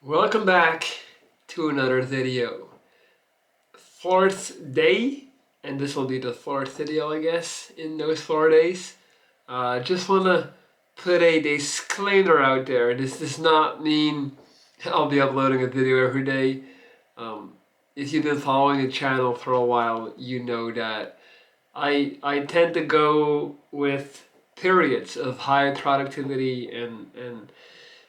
Welcome back to another video. Fourth day, and this will be the fourth video, I guess, in those 4 days. Just want to put a disclaimer out there. This does not mean I'll be uploading a video every day. If you've been following the channel for a while, you know that I tend to go with periods of high productivity and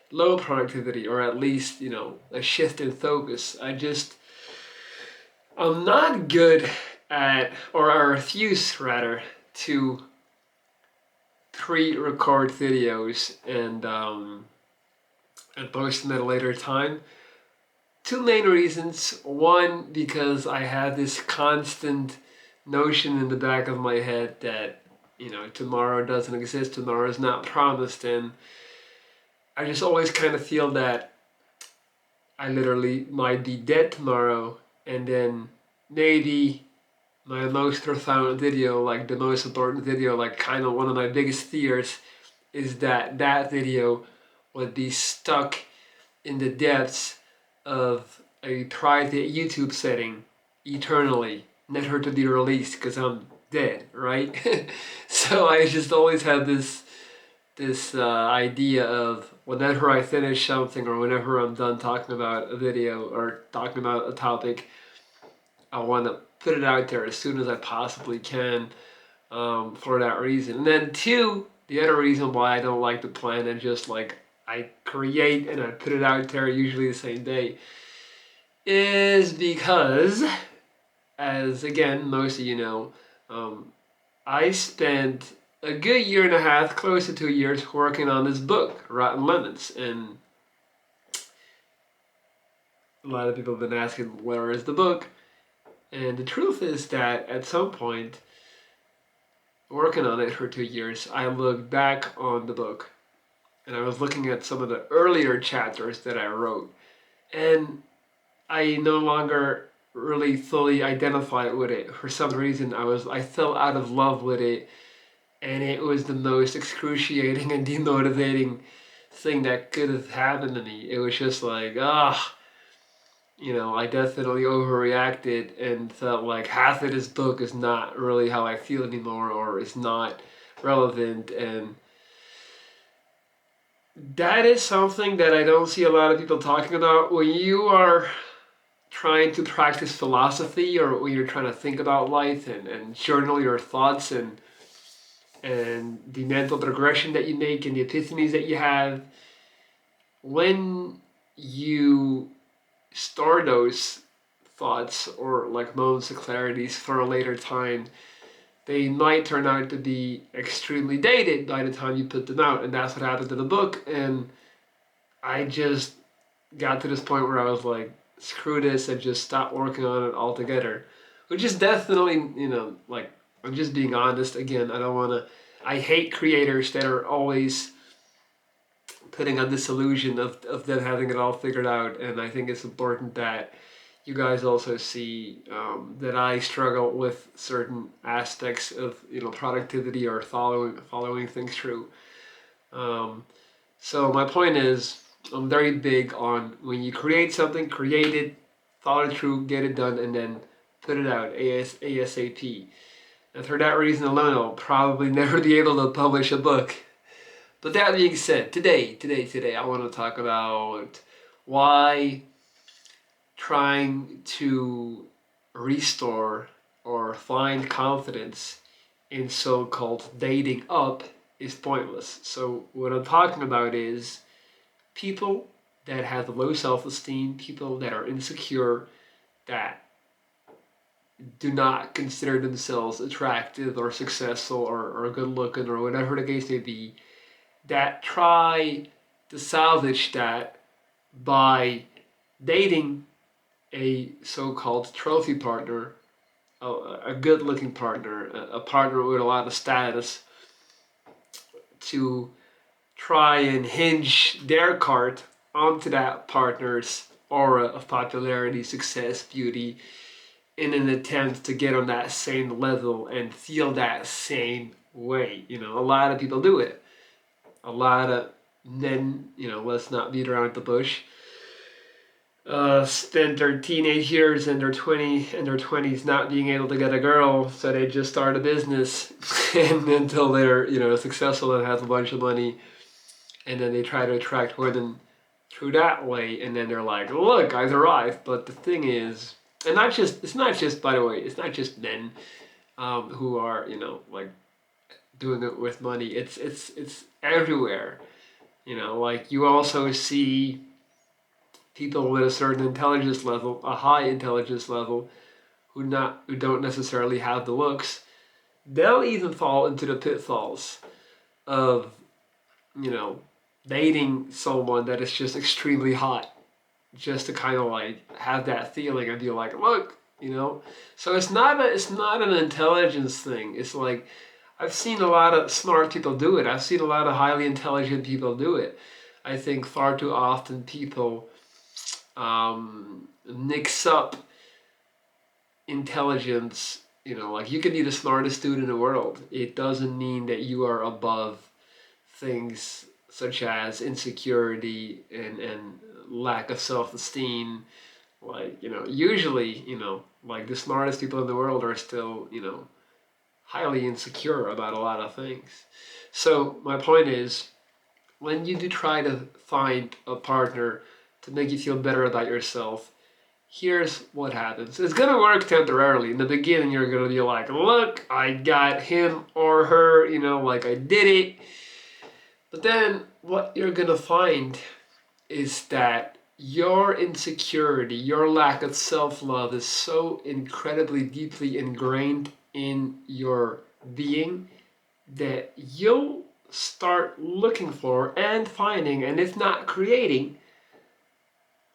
low productivity, or at least, a shift in focus. I'm not good at, or I refuse rather, to pre-record videos and post them at a later time. Two main reasons. One, because I have this constant notion in the back of my head that, tomorrow doesn't exist, tomorrow is not promised, and I just always kind of feel that I literally might be dead tomorrow, and then maybe my most profound video, like the most important video, like kind of one of my biggest fears, is that that video would be stuck in the depths of a private YouTube setting eternally, never to be released because I'm dead, right? So I just always have this idea of whenever I finish something or whenever I'm done talking about a video or talking about a topic, I want to put it out there as soon as I possibly can, for that reason. And then two, the other reason why I don't like to plan and just like I create and I put it out there usually the same day is because, as again most of you know, I spent a good year and a half, close to 2 years, working on this book, Rotten Lemons. And a lot of people have been asking, where is the book? And the truth is that at some point, working on it for 2 years, I looked back on the book and I was looking at some of the earlier chapters that I wrote. And I no longer really fully identified with it. For some reason, I fell out of love with it. And it was the most excruciating and demotivating thing that could have happened to me. It was just like, I definitely overreacted and felt like half of this book is not really how I feel anymore, or is not relevant. And that is something that I don't see a lot of people talking about. When you are trying to practice philosophy, or when you're trying to think about life and journal your thoughts and the mental progression that you make and the epiphanies that you have, when you store those thoughts or like moments of clarities for a later time, they might turn out to be extremely dated by the time you put them out. And that's what happened to the book. And I just got to this point where I was like, screw this, and just stopped working on it altogether. Which is definitely, like, I'm just being honest. Again, I hate creators that are always putting on this illusion of them having it all figured out. And I think it's important that you guys also see that I struggle with certain aspects of, productivity or following things through. So my point is, I'm very big on, when you create something, create it, follow it through, get it done, and then put it out ASAP. And for that reason alone, I'll probably never be able to publish a book. But that being said, today, I want to talk about why trying to restore or find confidence in so-called dating up is pointless. So what I'm talking about is people that have low self-esteem, people that are insecure, that do not consider themselves attractive or successful or good looking or whatever the case may be, that try to salvage that by dating a so-called trophy partner, a good looking partner, a partner with a lot of status, to try and hinge their cart onto that partner's aura of popularity, success, beauty, in an attempt to get on that same level and feel that same way. A lot of people do it. A lot of men, let's not beat around the bush, spent their teenage years and their 20s not being able to get a girl, so they just start a business and until they're successful and have a bunch of money, and then they try to attract women through that way, and then they're like, look, I've arrived. But the thing is, and not just it's not just by the way, it's not just men who are like doing it with money. It's everywhere. Like you also see people with a certain intelligence level, a high intelligence level, who don't necessarily have the looks. They'll even fall into the pitfalls of you know dating someone that is just extremely hot, just to kind of like have that feeling and be like, look, So it's not an intelligence thing. It's like I've seen a lot of smart people do it. I've seen a lot of highly intelligent people do it. I think far too often people mix up intelligence. Like you can be the smartest dude in the world. It doesn't mean that you are above things such as insecurity and lack of self-esteem. Like, usually, like the smartest people in the world are still, highly insecure about a lot of things. So my point is, when you do try to find a partner to make you feel better about yourself, here's what happens. It's gonna work temporarily. In the beginning, you're gonna be like, look, I got him or her, like I did it. But then what you're gonna find is that your insecurity, your lack of self-love is so incredibly deeply ingrained in your being that you'll start looking for and finding, and if not creating,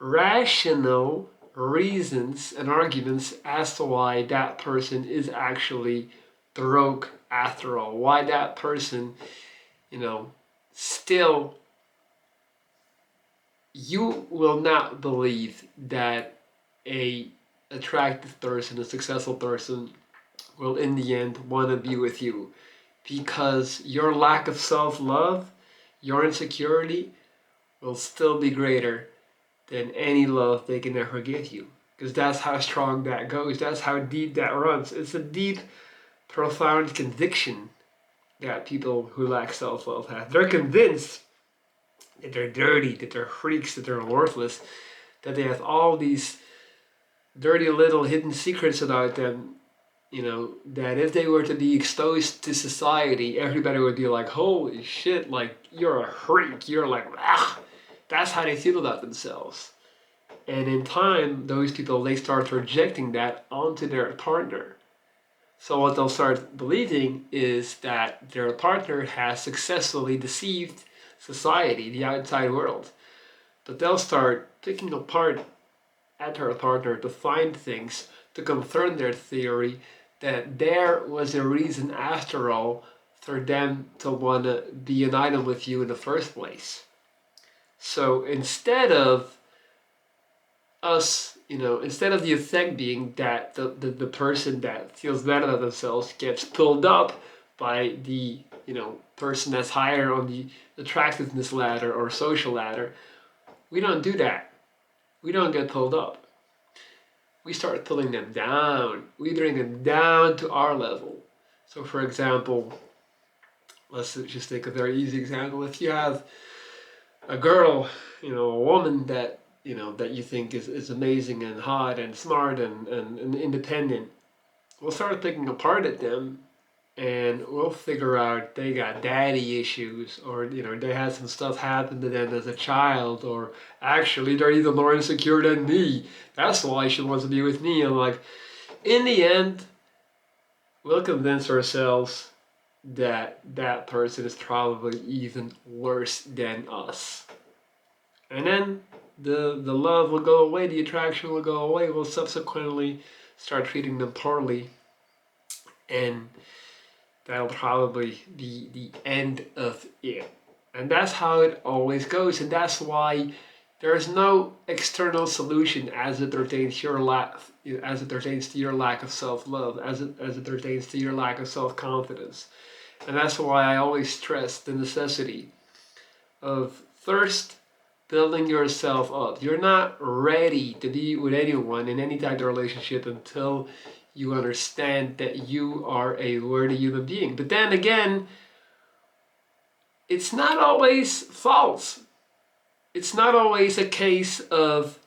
rational reasons and arguments as to why that person is actually broke after all, why that person, still, you will not believe that a attractive person, a successful person, will in the end want to be with you, because your lack of self-love, your insecurity, will still be greater than any love they can ever give you. Because that's how strong that goes. That's how deep that runs. It's a deep, profound conviction that people who lack self-love have. They're convinced that they're dirty, that they're freaks, that they're worthless, that they have all these dirty little hidden secrets about them, that if they were to be exposed to society, everybody would be like, holy shit, like, you're a freak. You're like, ah. That's how they feel about themselves. And in time, those people, they start projecting that onto their partner. So what they'll start believing is that their partner has successfully deceived society, the outside world. But they'll start picking apart at her partner to find things to confirm their theory that there was a reason after all for them to want to be united with you in the first place. So instead of instead of the effect being that the person that feels better about themselves gets pulled up by the person that's higher on the attractiveness ladder or social ladder, we don't do that. We don't get pulled up. We start pulling them down. We bring them down to our level. So for example, let's just take a very easy example. If you have a girl, a woman that that you think is amazing and hot and smart and independent, we'll start picking apart at them, and we'll figure out they got daddy issues, or they had some stuff happen to them as a child, or actually they're even more insecure than me. That's why she wants to be with me. And like, in the end, we'll convince ourselves that that person is probably even worse than us. And then the love will go away, the attraction will go away. We'll subsequently start treating them poorly, and that'll probably be the end of it. And that's how it always goes, and that's why there's no external solution as it pertains to your lack of self-love, as it pertains to your lack of self-confidence. And that's why I always stress the necessity of first building yourself up. You're not ready to be with anyone in any type of relationship until you understand that you are a worthy human being. But then again, it's not always false. It's not always a case of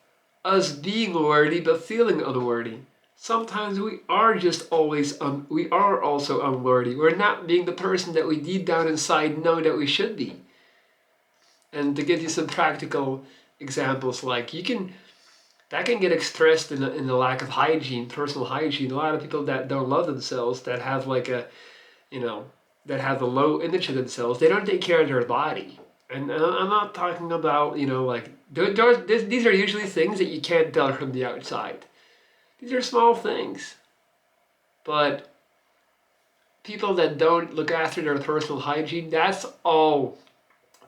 us being worthy but feeling unworthy. Sometimes we are just we are also unworthy. We're not being the person that we deep down inside know that we should be. And to give you some practical examples, like that can get expressed in the lack of hygiene, personal hygiene. A lot of people that don't love themselves, that have like you know, that have a low image of themselves, they don't take care of their body. And I'm not talking about, like, these are usually things that you can't tell from the outside. These are small things. But people that don't look after their personal hygiene, that's all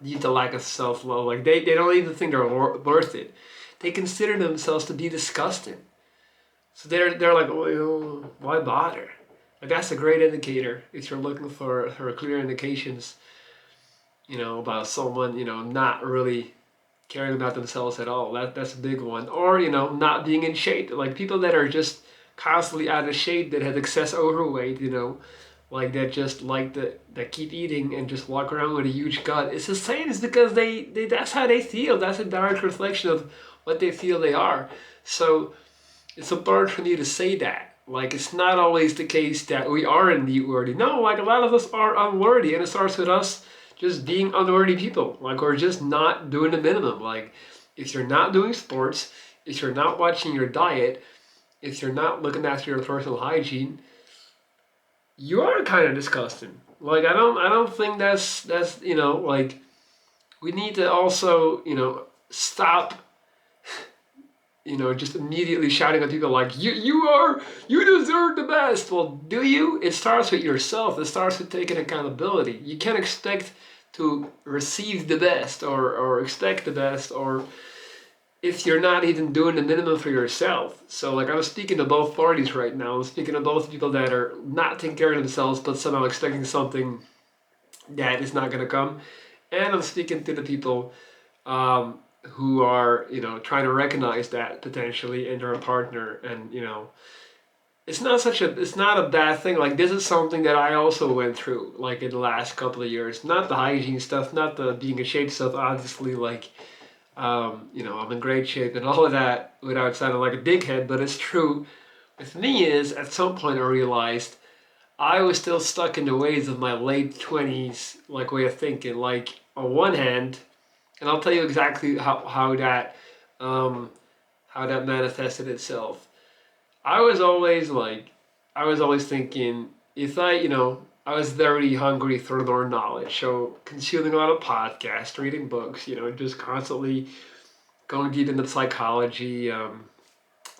due to lack of self-love. Like, they don't even think they're worth it. They consider themselves to be disgusting. So they're like, well, why bother? Like, that's a great indicator if you're looking for clear indications, about someone, not really caring about themselves at all. That's a big one. Or, not being in shape. Like, people that are just constantly out of shape, that have excess overweight, like that keep eating and just walk around with a huge gut. It's the same. It's because they that's how they feel. That's a direct reflection of what they feel they are. So it's important for me to say that. Like, it's not always the case that we are indeed worthy. No, like, a lot of us are unworthy, and it starts with us just being unworthy people. Like, we're just not doing the minimum. Like, if you're not doing sports, if you're not watching your diet, if you're not looking after your personal hygiene, you are kind of disgusting. Like, I don't think that's like, we need to also, stop, just immediately shouting at people like, you deserve the best. Well, do you? It starts with yourself. It starts with taking accountability. You can't expect to receive the best or expect the best, or if you're not even doing the minimum for yourself. So, like, I'm speaking to both parties right now. I'm speaking to both people that are not taking care of themselves but somehow expecting something that is not going to come. And I'm speaking to the people who are, trying to recognize that potentially in their partner. And, it's not a bad thing. Like, this is something that I also went through, like, in the last couple of years. Not the hygiene stuff, not the being in shape stuff, obviously, like, I'm in great shape and all of that without sounding like a dickhead, but it's true. With me is, at some point I realized I was still stuck in the ways of my late 20s, like, way of thinking. Like, on one hand, and I'll tell you exactly how that manifested itself. I was always thinking, if I was very hungry for more knowledge, so consuming a lot of podcasts, reading books, just constantly going deep into psychology,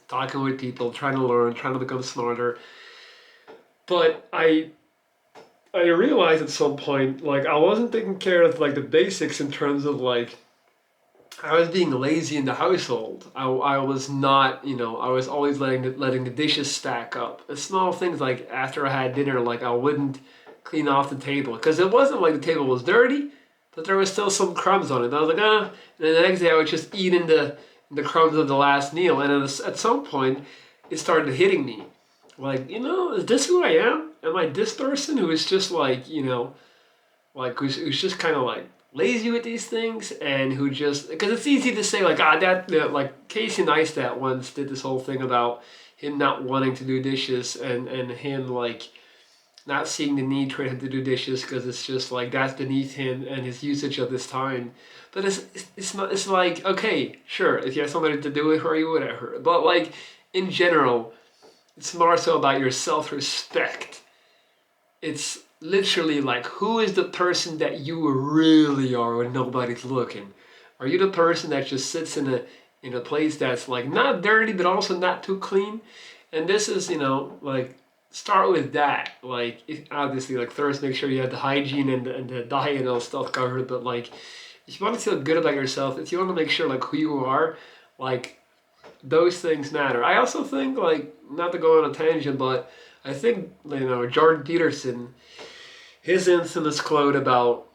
talking with people, trying to learn, trying to become smarter. But I realized at some point, like, I wasn't taking care of, like, the basics in terms of, like, I was being lazy in the household. I was not, I was always letting the dishes stack up. The small things, like, after I had dinner, like, I wouldn't clean off the table. Because it wasn't like the table was dirty, but there was still some crumbs on it. And I was like, And then the next day I would just eat in the crumbs of the last meal. And at some point, it started hitting me. Like, is this who I am? Am I this person who is just like, who's just kind of like lazy with these things, and who just, because it's easy to say like, like Casey Neistat once did this whole thing about him not wanting to do dishes, and him like not seeing the need for him to do dishes because it's just like that's beneath him and his usage of his time. But it's not, it's like, okay, sure, if you have somebody to do it for you, whatever. But like, in general, it's more so about your self-respect. It's literally like, who is the person that you really are when nobody's looking? Are you the person that just sits in a place that's like not dirty but also not too clean? And this is, like, start with that. Like, obviously, like, first make sure you have the hygiene and the diet and all stuff covered. But like, if you want to feel good about yourself, if you want to make sure like who you are, like, those things matter. I also think, like, not to go on a tangent, but I think, Jordan Peterson, his infamous quote about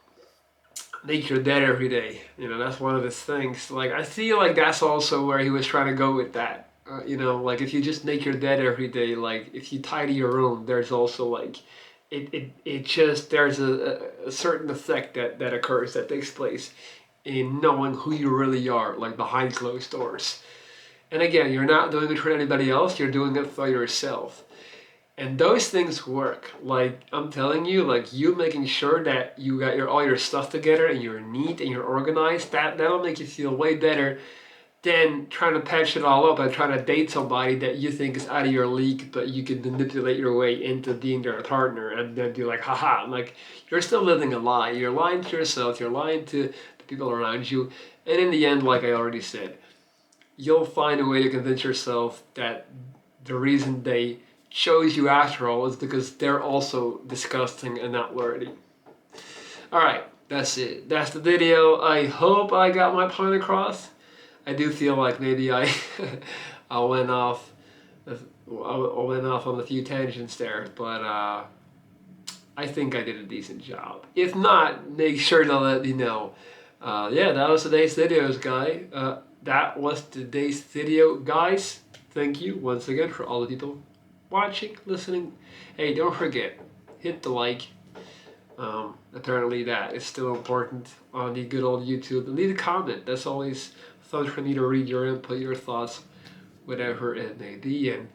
make your bed every day. You know, that's one of his things. Like, I feel like that's also where he was trying to go with that. You know, like if you just make your bed every day, like if you tidy your room, there's also like, it just, there's a certain effect that occurs, that takes place in knowing who you really are, like behind closed doors. And again, you're not doing it for anybody else, you're doing it for yourself. And those things work. Like I'm telling you, like you making sure that you got all your stuff together and you're neat and you're organized, that'll make you feel way better than trying to patch it all up and trying to date somebody that you think is out of your league, but you can manipulate your way into being their partner and then be like, haha, like you're still living a lie. You're lying to yourself, you're lying to the people around you. And in the end, like I already said, you'll find a way to convince yourself that the reason they chose you after all is because they're also disgusting and not worthy. Alright, that's it. That's the video. I hope I got my point across. I do feel like maybe I I went off on a few tangents there, but I think I did a decent job. If not, make sure to let me know. Yeah, that was today's videos, guy. That was today's video, guys. Thank you once again for all the people watching, listening. Hey, don't forget, hit the like. Apparently that is still important on the good old YouTube. And leave a comment. That's always fun for me to read your input, your thoughts, whatever it may be. And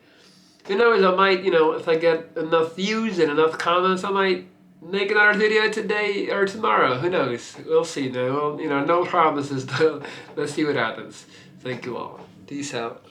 who knows, I might, you know, if I get enough views and enough comments, I might make another video today or tomorrow. Who knows? We'll see. No, you know, no promises though. Let's see what happens. Thank you all. Peace out.